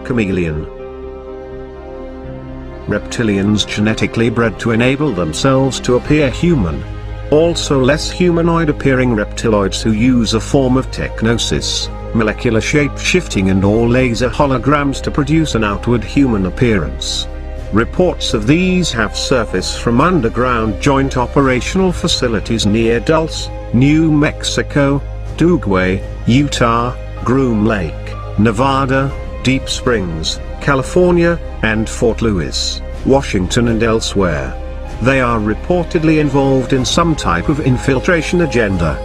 chameleon. Reptilians genetically bred to enable themselves to appear human. Also less humanoid-appearing reptiloids who use a form of technosis, molecular shape-shifting and/or laser holograms to produce an outward human appearance. Reports of these have surfaced from underground joint operational facilities near Dulce, New Mexico, Dugway, Utah, Groom Lake, Nevada, Deep Springs, California, and Fort Lewis, Washington and elsewhere. They are reportedly involved in some type of infiltration agenda.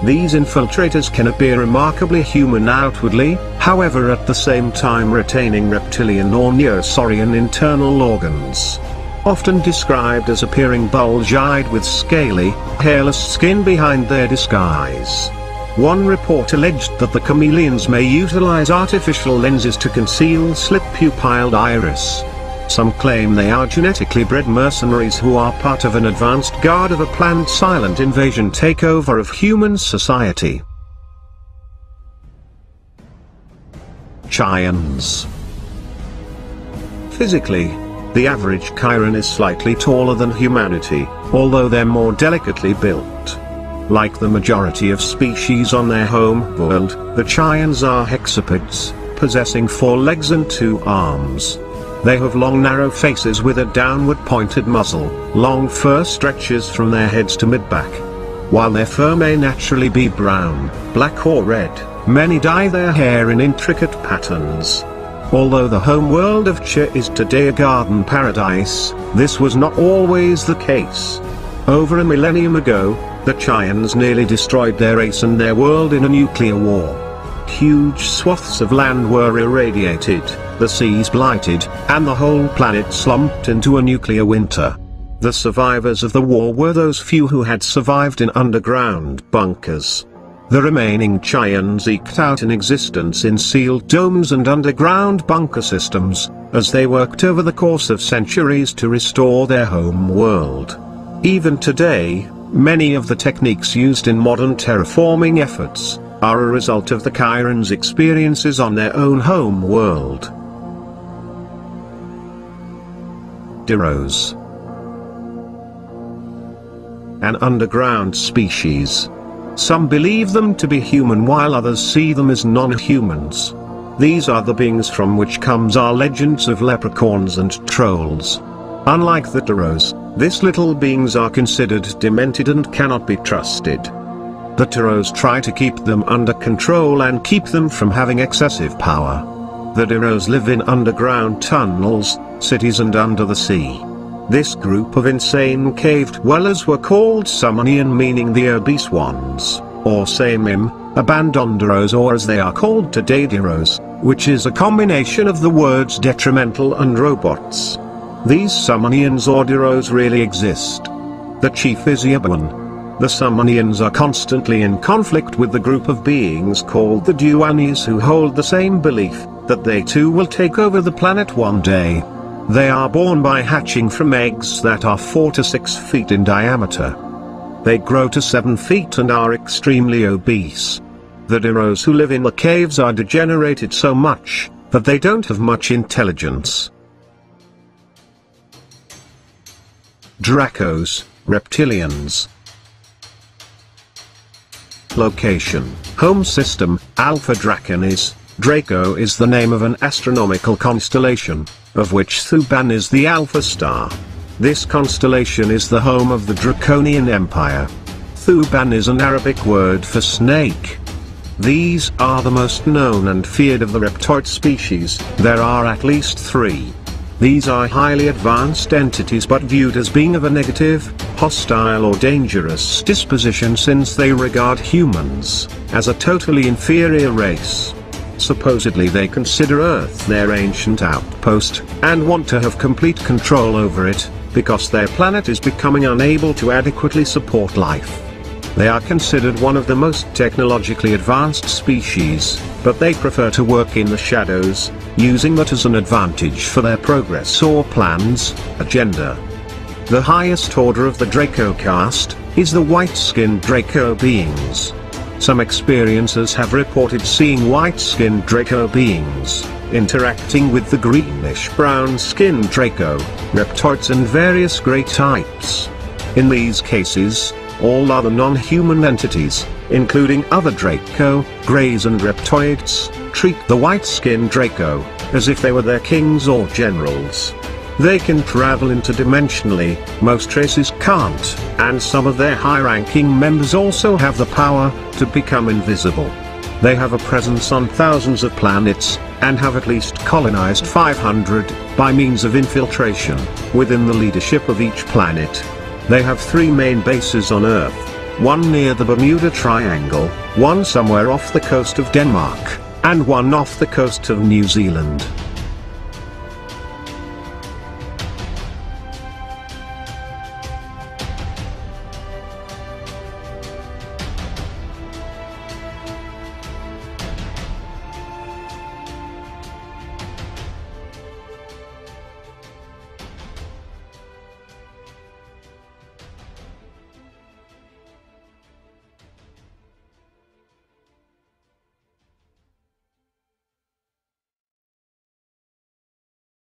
These infiltrators can appear remarkably human outwardly, however at the same time retaining reptilian or neosaurian internal organs. Often described as appearing bulge-eyed with scaly, hairless skin behind their disguise. One report alleged that the chameleons may utilize artificial lenses to conceal slit-pupilled iris. Some claim they are genetically bred mercenaries who are part of an advanced guard of a planned silent invasion takeover of human society. Chians. Physically, the average Chiron is slightly taller than humanity, although they're more delicately built. Like the majority of species on their home world, the Chians are hexapods, possessing 4 legs and 2 arms. They have long narrow faces with a downward pointed muzzle, long fur stretches from their heads to mid-back. While their fur may naturally be brown, black or red, many dye their hair in intricate patterns. Although the home world of Chi is today a garden paradise, this was not always the case. Over a millennium ago, the Chians nearly destroyed their race and their world in a nuclear war. Huge swaths of land were irradiated, the seas blighted, and the whole planet slumped into a nuclear winter. The survivors of the war were those few who had survived in underground bunkers. The remaining Chians eked out an existence in sealed domes and underground bunker systems, as they worked over the course of centuries to restore their home world. Even today, many of the techniques used in modern terraforming efforts are a result of the Chirons' experiences on their own home world. Diros. An underground species. Some believe them to be human while others see them as non-humans. These are the beings from which comes our legends of leprechauns and trolls. Unlike the Diros, these little beings are considered demented and cannot be trusted. The Diros try to keep them under control and keep them from having excessive power. The Diros live in underground tunnels, cities and under the sea. This group of insane cave dwellers were called Sumanian, meaning the obese ones, or Samim, Abandonderos, or as they are called today Diros, which is a combination of the words detrimental and robots. These Sumanians or Diros really exist. The chief is Yabuan. The Sumanians are constantly in conflict with the group of beings called the Duanis, who hold the same belief, that they too will take over the planet one day. They are born by hatching from eggs that are 4 to 6 feet in diameter. They grow to 7 feet and are extremely obese. The Diros who live in the caves are degenerated so much, that they don't have much intelligence. Dracos, reptilians. Location, home system, Alpha Draconis. Draco is the name of an astronomical constellation, of which Thuban is the Alpha star. This constellation is the home of the Draconian Empire. Thuban is an Arabic word for snake. These are the most known and feared of the reptoid species. There are at least 3. These are highly advanced entities but viewed as being of a negative, hostile or dangerous disposition, since they regard humans as a totally inferior race. Supposedly they consider Earth their ancient outpost, and want to have complete control over it, because their planet is becoming unable to adequately support life. They are considered one of the most technologically advanced species, but they prefer to work in the shadows, using that as an advantage for their progress or plans, agenda. The highest order of the Draco caste is the white-skinned Draco beings. Some experiencers have reported seeing white-skinned Draco beings, interacting with the greenish-brown-skinned Draco, reptoids and various grey types. In these cases, all other non-human entities, including other Draco, Greys and Reptoids, treat the white-skinned Draco as if they were their kings or generals. They can travel interdimensionally, most races can't, and some of their high-ranking members also have the power to become invisible. They have a presence on thousands of planets, and have at least colonized 500, by means of infiltration, within the leadership of each planet. They have 3 main bases on Earth, one near the Bermuda Triangle, one somewhere off the coast of Denmark, and one off the coast of New Zealand.